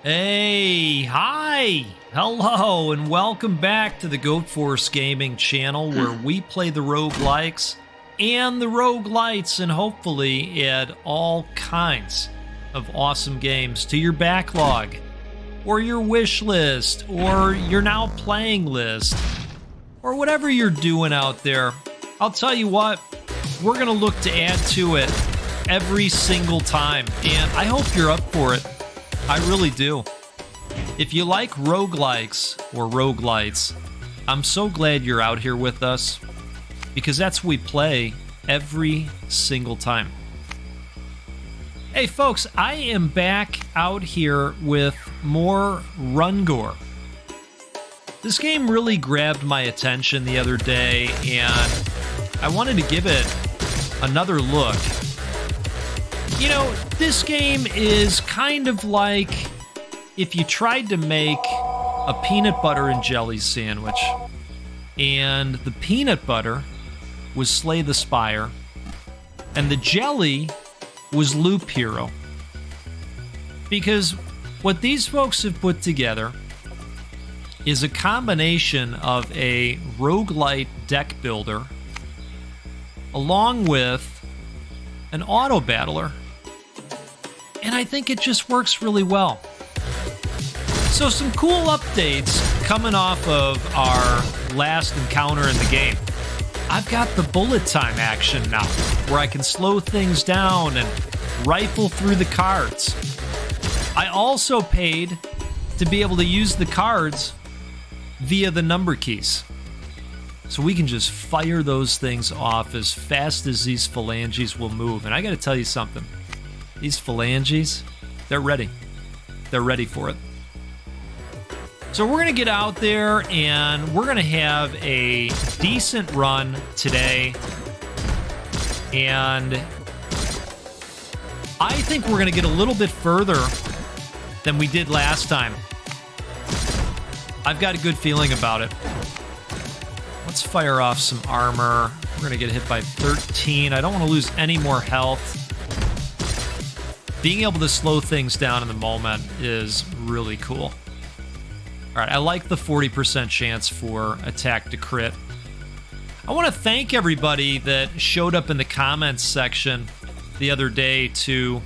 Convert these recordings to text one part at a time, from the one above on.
Hey, hi, hello, and welcome back to the Goat Force Gaming channel where we play the roguelikes and the roguelites and hopefully add all kinds of awesome games to your backlog or your wish list or your now playing list or whatever you're doing out there. I'll tell you what, we're going to look to add to it every single time, and I hope you're up for it. I really do. If you like roguelikes or roguelites, I'm so glad you're out here with us because that's what we play every single time. Hey folks, I am back out here with more Rungore. This game really grabbed my attention the other day and I wanted to give it another look. You know, this game is kind of like if you tried to make a peanut butter and jelly sandwich, and the peanut butter was Slay the Spire, and the jelly was Loop Hero. Because what these folks have put together is a combination of a roguelite deck builder along with an auto battler. And I think it just works really well. So some cool updates coming off of our last encounter in the game. I've got the bullet time action now, where I can slow things down and rifle through the cards. I also paid to be able to use the cards via the number keys. So we can just fire those things off as fast as these phalanges will move. And I gotta tell you something. These phalanges, they're ready. They're ready for it. So we're going to get out there and we're going to have a decent run today. And I think we're going to get a little bit further than we did last time. I've got a good feeling about it. Let's fire off some armor. We're going to get hit by 13. I don't want to lose any more health. Being able to slow things down in the moment is really cool. All right, I like the 40% chance for attack to crit. I want to thank everybody that showed up in the comments section the other day to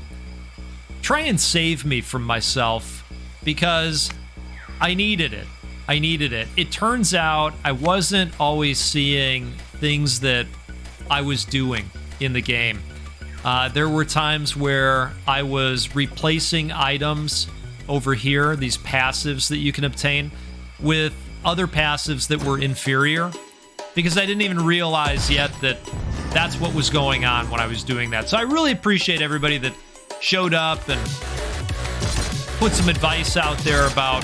try and save me from myself because I needed it. I needed it. It turns out I wasn't always seeing things that I was doing in the game. There were times where I was replacing items over here, these passives that you can obtain, with other passives that were inferior, because I didn't even realize yet that that's what was going on when I was doing that. So I really appreciate everybody that showed up and put some advice out there about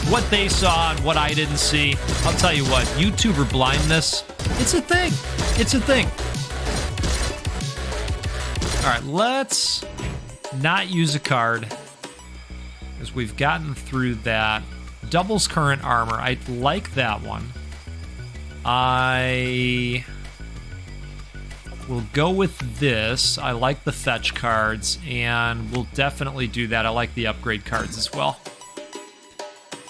what they saw and what I didn't see. I'll tell you what, YouTuber blindness, it's a thing. It's a thing. All right, let's not use a card because we've gotten through that. Doubles current armor. I like that one. I will go with this. I like the fetch cards, and we'll definitely do that. I like the upgrade cards as well.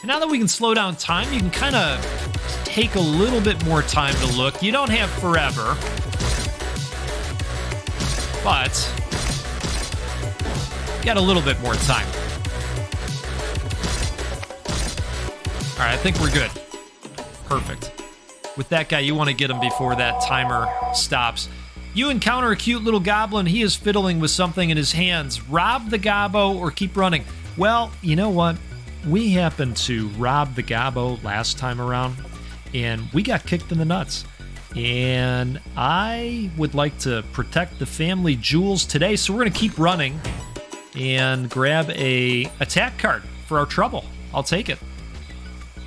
And now that we can slow down time, you can kind of take a little bit more time to look. You don't have forever. But got a little bit more time. All right, I think we're good. Perfect. With that guy, you want to get him before that timer stops. You encounter a cute little goblin. He is fiddling with something in his hands. Rob the gobbo or keep running. Well, you know what? We happened to rob the gobbo last time around, and we got kicked in the nuts. And I would like to protect the family jewels today, so we're going to keep running and grab a attack card for our trouble. I'll take it.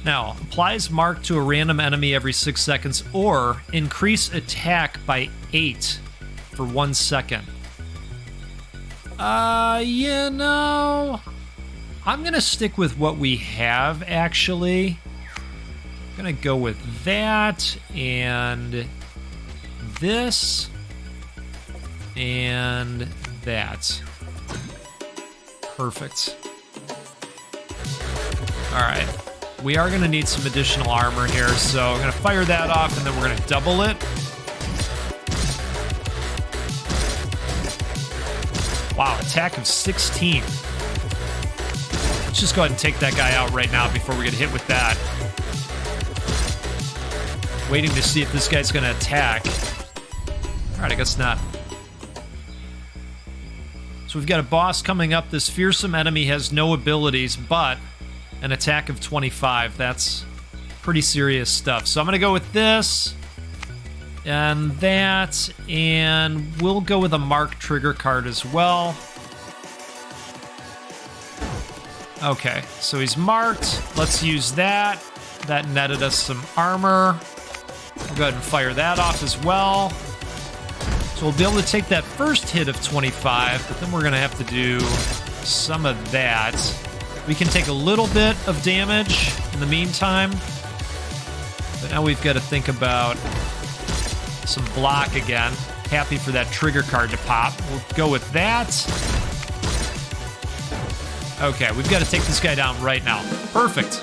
Now, applies mark to a random enemy every 6 seconds or increase attack by 8 for 1 second. You know, I'm going to stick with what we have, actually. I'm going to go with that and this and that. Perfect. All right. We are going to need some additional armor here, so I'm going to fire that off, and then we're going to double it. Wow, attack of 16. Let's just go ahead and take that guy out right now before we get hit with that. Waiting to see if this guy's going to attack. All right, I guess not. So we've got a boss coming up. This fearsome enemy has no abilities, but an attack of 25. That's pretty serious stuff. So I'm going to go with this and that, and we'll go with a mark trigger card as well. Okay, so he's marked. Let's use that. That netted us some armor. We'll go ahead and fire that off as well. So we'll be able to take that first hit of 25, but then we're going to have to do some of that. We can take a little bit of damage in the meantime, but now we've got to think about some block again. Happy for that trigger card to pop. We'll go with that. Okay, we've got to take this guy down right now. Perfect.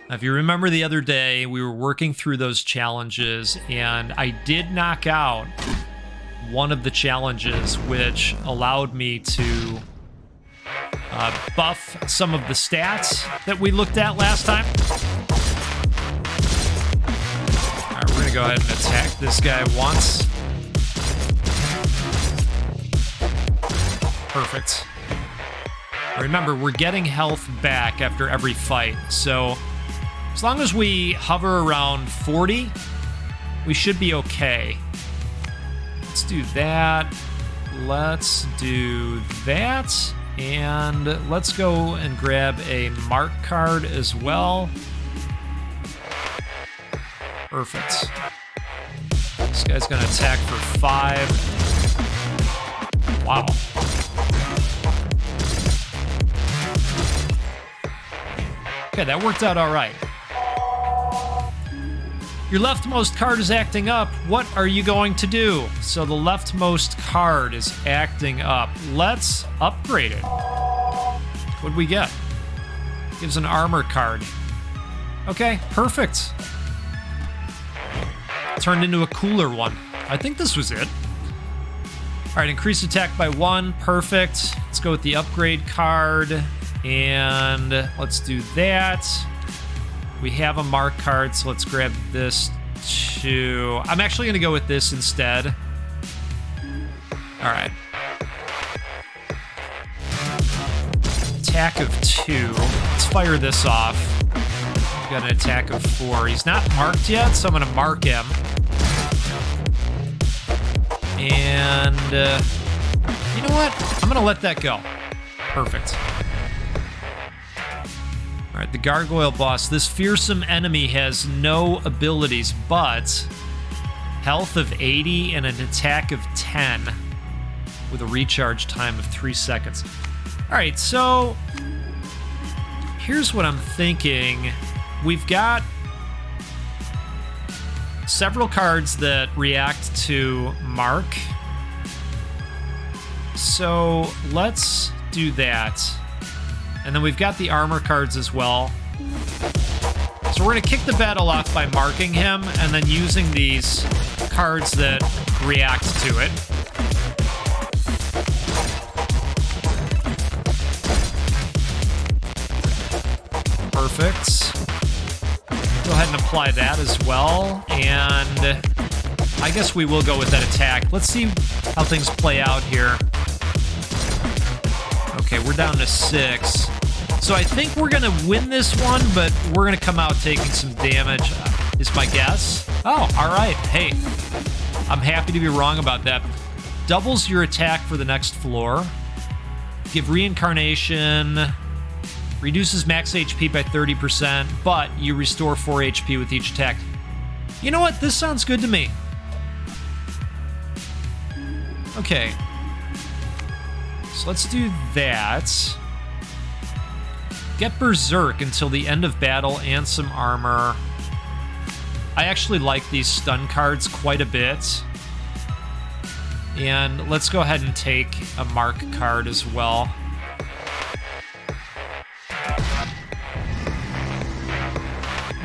Now, if you remember the other day, we were working through those challenges, and I did knock out one of the challenges, which allowed me to buff some of the stats that we looked at last time. All right, we're going to go ahead and attack this guy once. Perfect. Remember, we're getting health back after every fight, so as long as we hover around 40, we should be okay. Let's do that. Let's do that. And let's go and grab a mark card as well. Perfect. This guy's going to attack for 5. Wow. Okay, that worked out all right. Your leftmost card is acting up. What are you going to do? So the leftmost card is acting up. Let's upgrade it. What'd we get? Gives an armor card. Okay, perfect. Turned into a cooler one. I think this was it. All right, increase attack by 1. Perfect. Let's go with the upgrade card. And let's do that. We have a mark card, so let's grab this too. I'm actually going to go with this instead. All right. Attack of 2. Let's fire this off. We've got an attack of 4. He's not marked yet, so I'm going to mark him. And you know what? I'm going to let that go. Perfect. All right, the gargoyle boss. This fearsome enemy has no abilities, but health of 80 and an attack of 10 with a recharge time of 3 seconds. All right, so here's what I'm thinking. We've got several cards that react to mark. So let's do that. And then we've got the armor cards as well. So we're going to kick the battle off by marking him and then using these cards that react to it. Perfect. Go ahead and apply that as well. And I guess we will go with that attack. Let's see how things play out here. Okay, we're down to 6. So I think we're going to win this one, but we're going to come out taking some damage, is my guess. Oh, all right. Hey, I'm happy to be wrong about that. Doubles your attack for the next floor. Give reincarnation. Reduces max HP by 30%, but you restore 4 HP with each attack. You know what? This sounds good to me. Okay. So let's do that. Get Berserk until the end of battle and some armor. I actually like these stun cards quite a bit. And let's go ahead and take a mark card as well.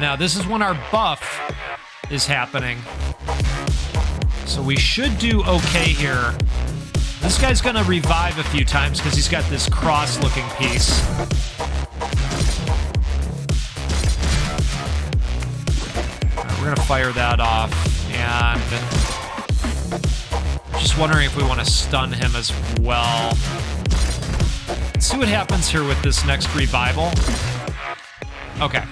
Now, this is when our buff is happening. So we should do okay here. This guy's going to revive a few times because he's got this cross-looking piece. All right, we're going to fire that off. And just wondering if we want to stun him as well. Let's see what happens here with this next revival. Okay.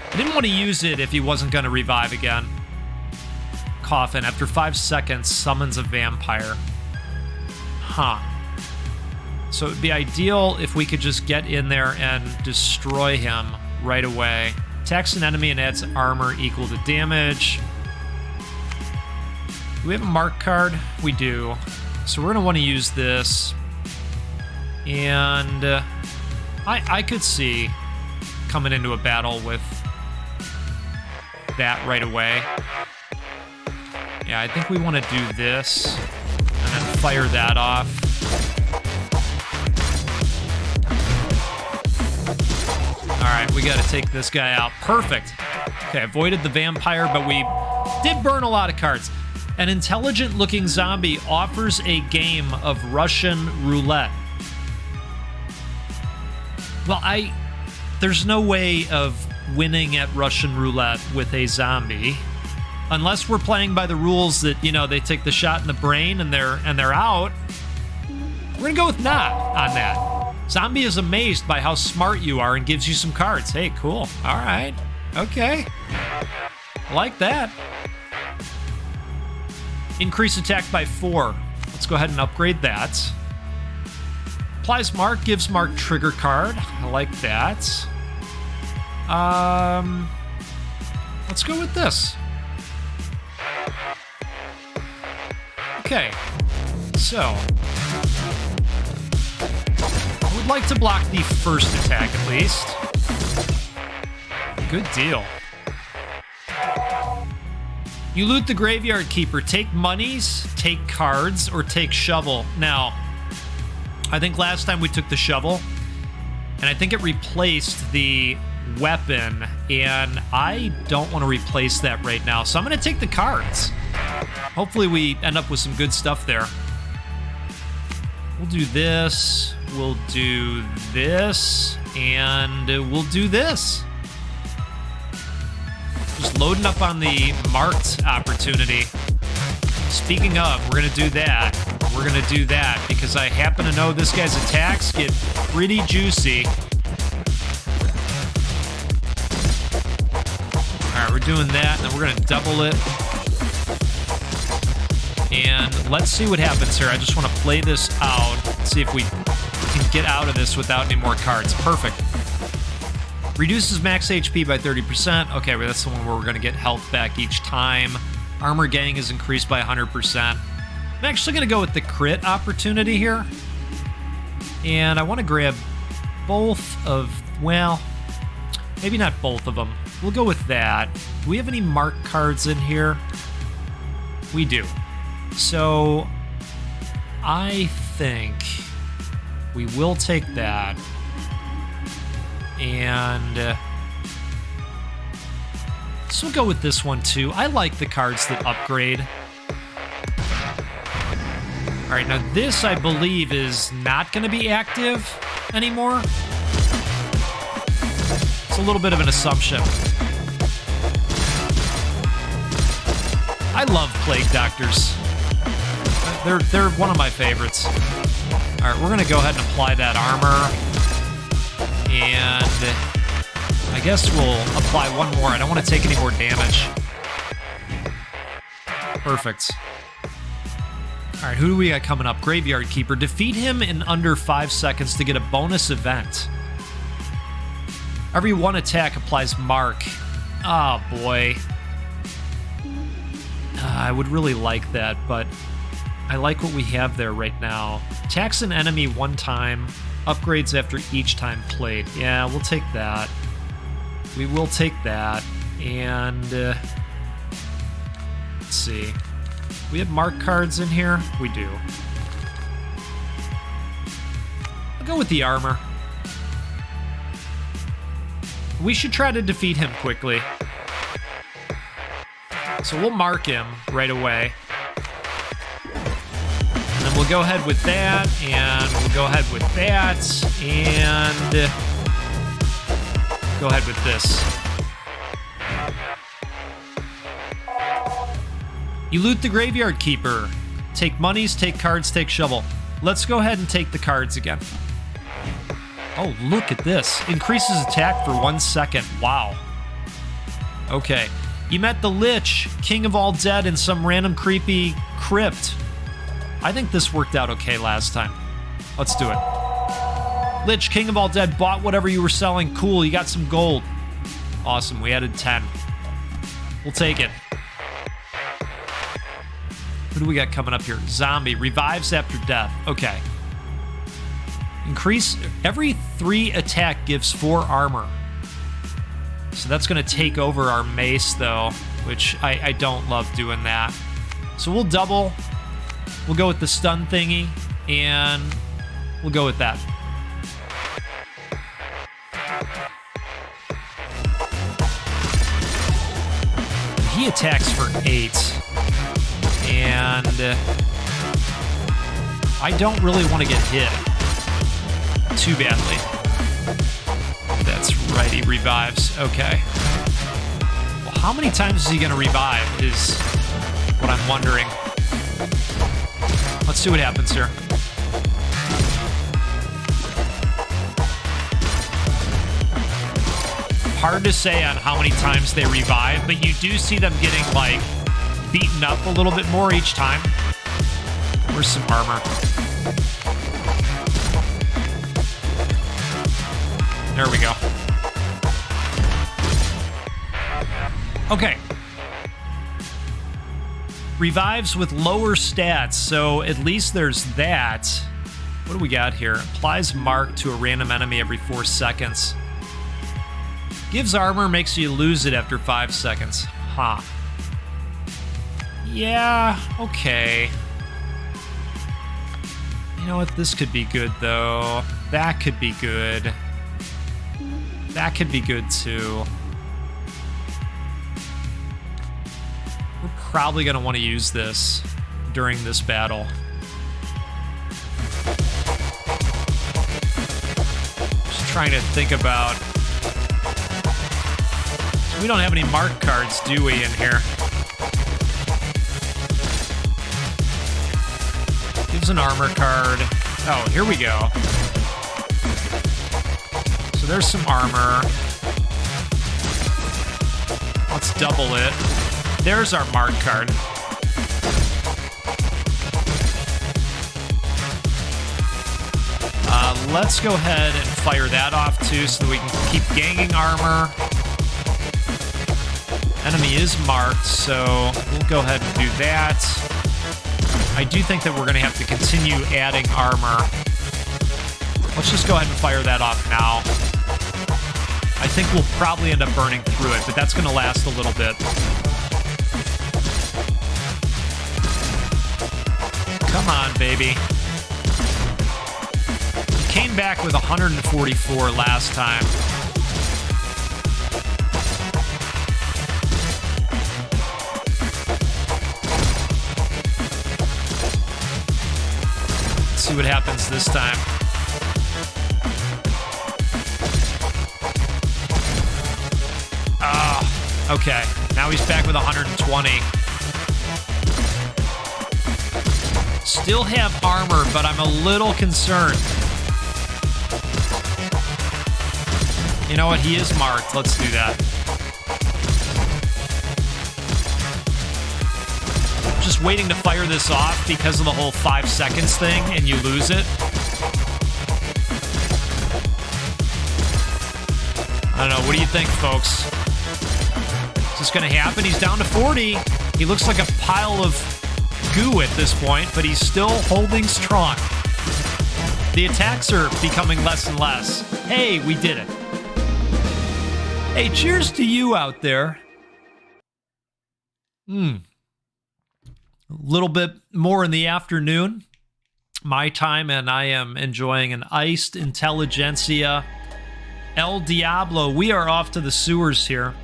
I didn't want to use it if he wasn't going to revive again. Coffin, after 5 seconds, summons a vampire. Huh. So it would be ideal if we could just get in there and destroy him right away. Attacks an enemy and adds armor equal to damage. Do we have a mark card? We do. So we're going to want to use this. And I could see coming into a battle with that right away. Yeah, I think we want to do this and then fire that off. All right, we got to take this guy out. Perfect. Okay, avoided the vampire, but we did burn a lot of cards. An intelligent-looking zombie offers a game of Russian roulette. Well, there's no way of winning at Russian roulette with a zombie. Unless we're playing by the rules that, you know, they take the shot in the brain and they're out. We're gonna go with not on that. Zombie is amazed by how smart you are and gives you some cards. Hey, cool. All right. Okay. Like that. Increase attack by 4. Let's go ahead and upgrade that. Applies mark, gives mark trigger card. I like that. Let's go with this. Okay, so I would like to block the first attack at least. Good deal. You loot the graveyard keeper. Take monies, take cards, or take shovel. Now, I think last time we took the shovel, and I think it replaced the weapon, and I don't want to replace that right now, so I'm going to take the cards. Hopefully we end up with some good stuff there. We'll do this, we'll do this, and we'll do this. Just loading up on the marked opportunity. Speaking of, we're going to do that. We're going to do that because I happen to know this guy's attacks get pretty juicy. All right, we're doing that, and then we're going to double it. And let's see what happens here. I just want to play this out, see if we can get out of this without any more cards. Perfect. Reduces max HP by 30%. Okay, well, that's the one where we're going to get health back each time. Armor gang is increased by 100%. I'm actually going to go with the crit opportunity here. And I want to grab both of, well, maybe not both of them. We'll go with that. Do we have any mark cards in here? We do. So I think we will take that. And so we'll go with this one too. I like the cards that upgrade. All right, now this I believe is not going to be active anymore. It's a little bit of an assumption. I love Plague Doctors. They're one of my favorites. All right, we're going to go ahead and apply that armor. And I guess we'll apply one more. I don't want to take any more damage. Perfect. All right, who do we got coming up? Graveyard Keeper. Defeat him in under 5 seconds to get a bonus event. Every one attack applies mark. Oh, boy. I would really like that, but I like what we have there right now. Attacks an enemy one time. Upgrades after each time played. Yeah, we'll take that. We will take that. And let's see. We have mark cards in here? We do. I'll go with the armor. we should try to defeat him quickly. So we'll mark him right away. And then we'll go ahead with that, and we'll go ahead with that, and go ahead with this. You loot the Graveyard Keeper. Take monies, take cards, take shovel. Let's go ahead and take the cards again. Oh, look at this. Increases attack for 1 second. Wow. Okay. You met the Lich, King of all dead, in some random creepy crypt. I think this worked out okay last time. Let's do it. Lich, King of all dead, bought whatever you were selling. Cool, you got some gold. Awesome, we added 10. We'll take it. Who do we got coming up here? Zombie, revives after death. Okay. Increase, every 3 attack gives 4 armor. So that's going to take over our mace, though, which I don't love doing that. So we'll double. We'll go with the stun thingy, and we'll go with that. He attacks for 8. And I don't really want to get hit too badly. That's right, he revives. Okay. Well, how many times is he going to revive is what I'm wondering. Let's see what happens here. Hard to say on how many times they revive, but you do see them getting, like, beaten up a little bit more each time. Where's some armor? There we go. Okay. Revives with lower stats, so at least there's that. What do we got here? Applies mark to a random enemy every 4 seconds. Gives armor, makes you lose it after 5 seconds. Huh. Yeah, okay. You know what? This could be good, though. That could be good. That could be good, too. We're probably going to want to use this during this battle. Just trying to think about... We don't have any mark cards, do we, in here? Gives an armor card. Oh, here we go. So there's some armor. Let's double it. There's our mark card. Let's go ahead and fire that off too so that we can keep gaining armor. Enemy is marked, so we'll go ahead and do that. I do think that we're going to have to continue adding armor. Let's just go ahead and fire that off now. I think we'll probably end up burning through it, but that's going to last a little bit. Come on, baby. He came back with 144 last time. Let's see what happens this time. Okay, now he's back with 120. Still have armor, but I'm a little concerned. You know what? He is marked. Let's do that. Just waiting to fire this off because of the whole 5 seconds thing, and you lose it. I don't know. What do you think, folks? Is this going to happen? He's down to 40. He looks like a pile of goo at this point, but he's still holding strong. The attacks are becoming less and less. Hey, we did it. Hey, cheers to you out there. A little bit more in the afternoon, my time, and I am enjoying an iced intelligentsia El Diablo, we are off to the sewers here.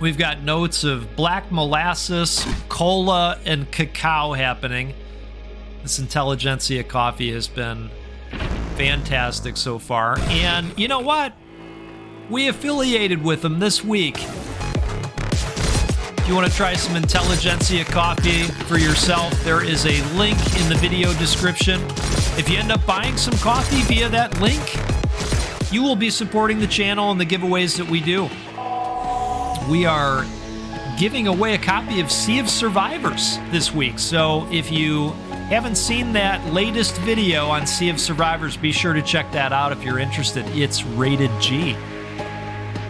We've got notes of black molasses, cola, and cacao happening. This Intelligentsia coffee has been fantastic so far. And you know what? We affiliated with them this week. If you want to try some Intelligentsia coffee for yourself, there is a link in the video description. If you end up buying some coffee via that link, you will be supporting the channel and the giveaways that we do. We are giving away a copy of Sea of Survivors this week. So if you haven't seen that latest video on Sea of Survivors, be sure to check that out if you're interested. It's rated G.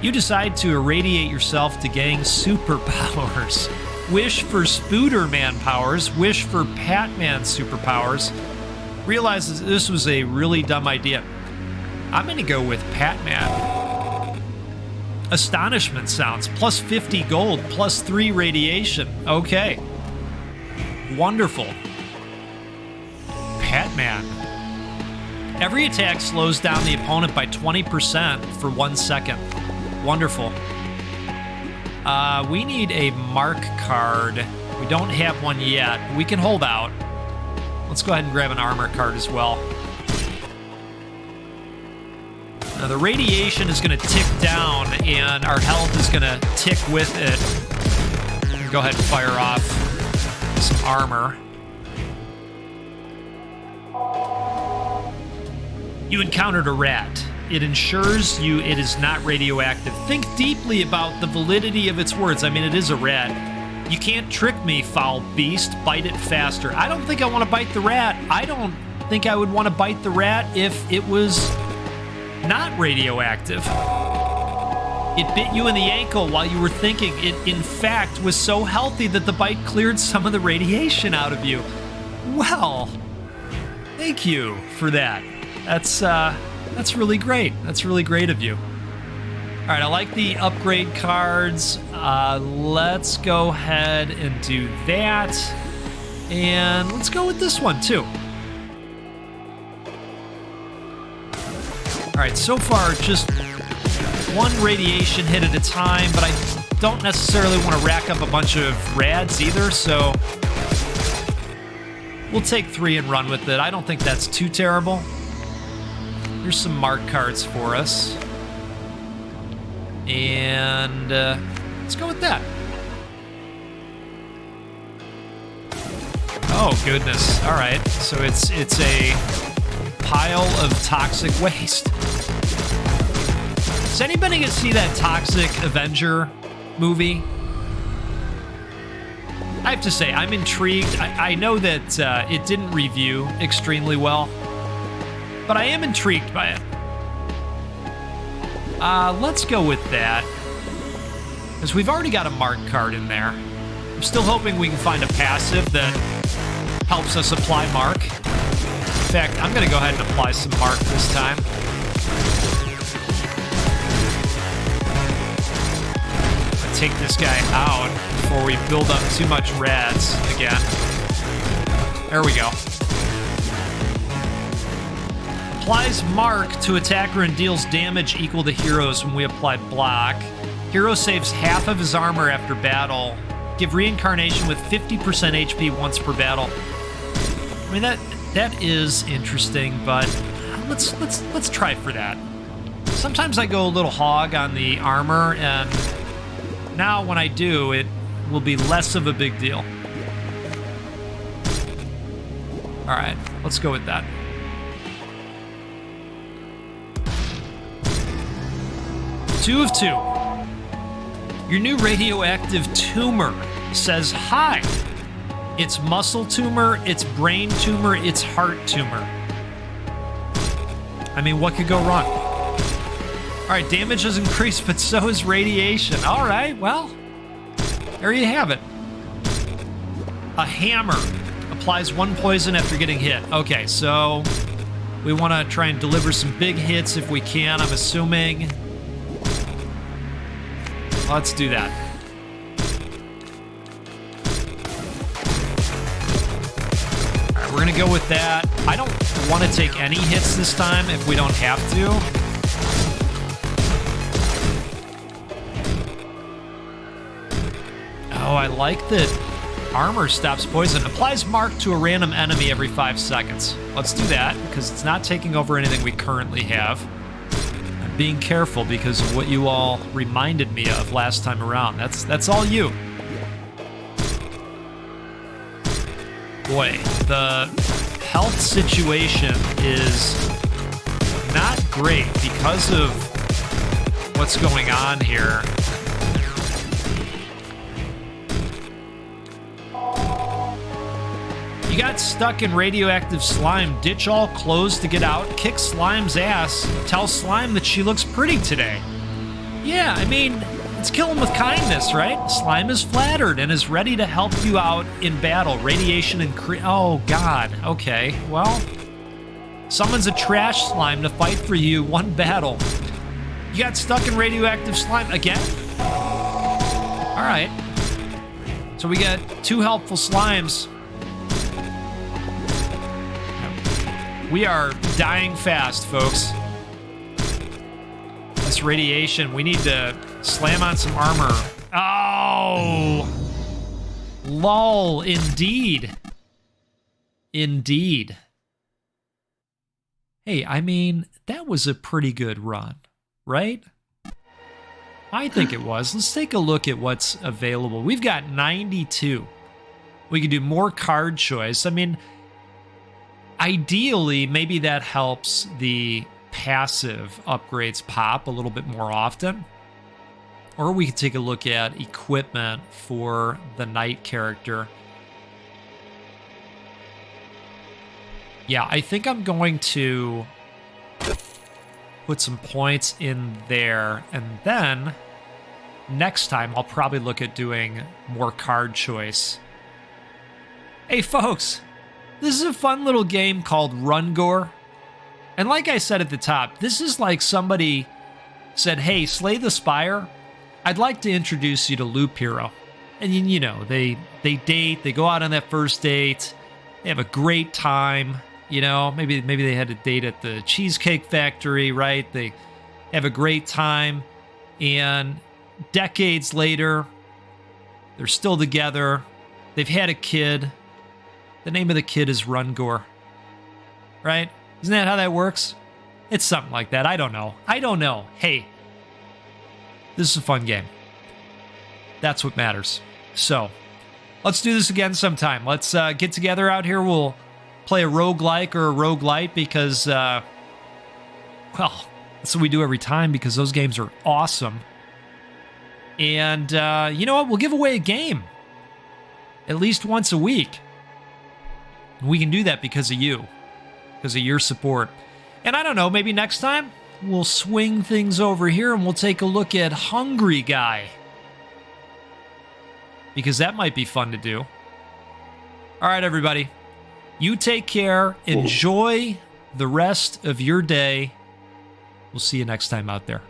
You decide to irradiate yourself to gain superpowers. Wish for Spooderman powers. Wish for Patman superpowers. Realize this was a really dumb idea. I'm going to go with Patman. Astonishment sounds. Plus 50 gold. Plus 3 radiation. Okay. Wonderful. Patman. Every attack slows down the opponent by 20% for 1 second. Wonderful. We need a mark card. We don't have one yet. But we can hold out. Let's go ahead and grab an armor card as well. Now the radiation is going to tick down, and our health is going to tick with it. Go ahead and fire off some armor. You encountered a rat. It ensures you it is not radioactive. Think deeply about the validity of its words. I mean, it is a rat. You can't trick me, foul beast. Bite it faster. I don't think I want to bite the rat. I don't think I would want to bite the rat if it was not radioactive. It bit you in the ankle while you were thinking. It, in fact, was so healthy that the bite cleared some of the radiation out of you. Well, thank you for that. That's really great. That's really great of you. All right, I like the upgrade cards. Let's go ahead and do that. And let's go with this one, too. All right, so far, just one radiation hit at a time, but I don't necessarily want to rack up a bunch of rads either, so we'll take 3 and run with it. I don't think that's too terrible. Here's some mark cards for us. And let's go with that. Oh, goodness. All right. So it's a pile of toxic waste. Is anybody going to see that Toxic Avenger movie? I have to say, I'm intrigued. I know that it didn't review extremely well, but I am intrigued by it. Let's go with that, because we've already got a mark card in there. I'm still hoping we can find a passive that helps us apply mark. In fact, I'm going to go ahead and apply some mark this time. Take this guy out before we build up too much rads again. There we go. Applies mark to attacker and deals damage equal to heroes when we apply block. Hero saves half of his armor after battle. Give reincarnation with 50% HP once per battle. I mean, that is interesting, but let's try for that. Sometimes I go a little hog on the armor, and now when I do, it will be less of a big deal. All right, let's go with that. Two of two. Your new radioactive tumor says hi. It's muscle tumor, it's brain tumor, it's heart tumor. I mean, what could go wrong? All right, damage has increased, but so is radiation. All right, well, there you have it. A hammer applies 1 poison after getting hit. Okay, so we want to try and deliver some big hits if we can, I'm assuming. Let's do that. All right, we're going to go with that. I don't want to take any hits this time if we don't have to. Oh, I like that armor stops poison. Applies mark to a random enemy every 5 seconds. Let's do that, because it's not taking over anything we currently have. I'm being careful because of what you all reminded me of last time around. That's all you. Boy, the health situation is not great because of what's going on here. You got stuck in radioactive slime. Ditch all clothes to get out. Kick Slime's ass. Tell Slime that she looks pretty today. Yeah, I mean, it's kill him with kindness, right? Slime is flattered and is ready to help you out in battle. Radiation and oh, God. Okay, well, summons a trash slime to fight for you. One battle. You got stuck in radioactive slime again? All right. So we got 2 helpful slimes. We are dying fast, folks. This radiation, we need to slam on some armor. Oh! Lol, indeed. Indeed. Hey, I mean, that was a pretty good run, right? I think it was. Let's take a look at what's available. We've got 92. We could do more card choice. I mean, ideally, maybe that helps the passive upgrades pop a little bit more often. Or we could take a look at equipment for the knight character. Yeah, I think I'm going to put some points in there, and then next time I'll probably look at doing more card choice. Hey folks, this is a fun little game called Rungore. And like I said at the top, this is like somebody said, hey, slay the Spire. I'd like to introduce you to Loop Hero. And you know, they date, they go out on that first date, they have a great time. You know, maybe they had a date at the Cheesecake Factory, right? They have a great time. And decades later, they're still together. They've had a kid. The name of the kid is Rungore, right? Isn't that how that works? It's something like that. I don't know. Hey, this is a fun game. That's what matters. So, let's do this again sometime. Let's get together out here. We'll play a roguelike or a roguelite because, well, that's what we do every time because those games are awesome. And you know what? We'll give away a game at least once a week. We can do that because of you, because of your support. And I don't know, maybe next time we'll swing things over here and we'll take a look at Hungry Guy. Because that might be fun to do. All right, everybody. You take care. Enjoy the rest of your day. We'll see you next time out there.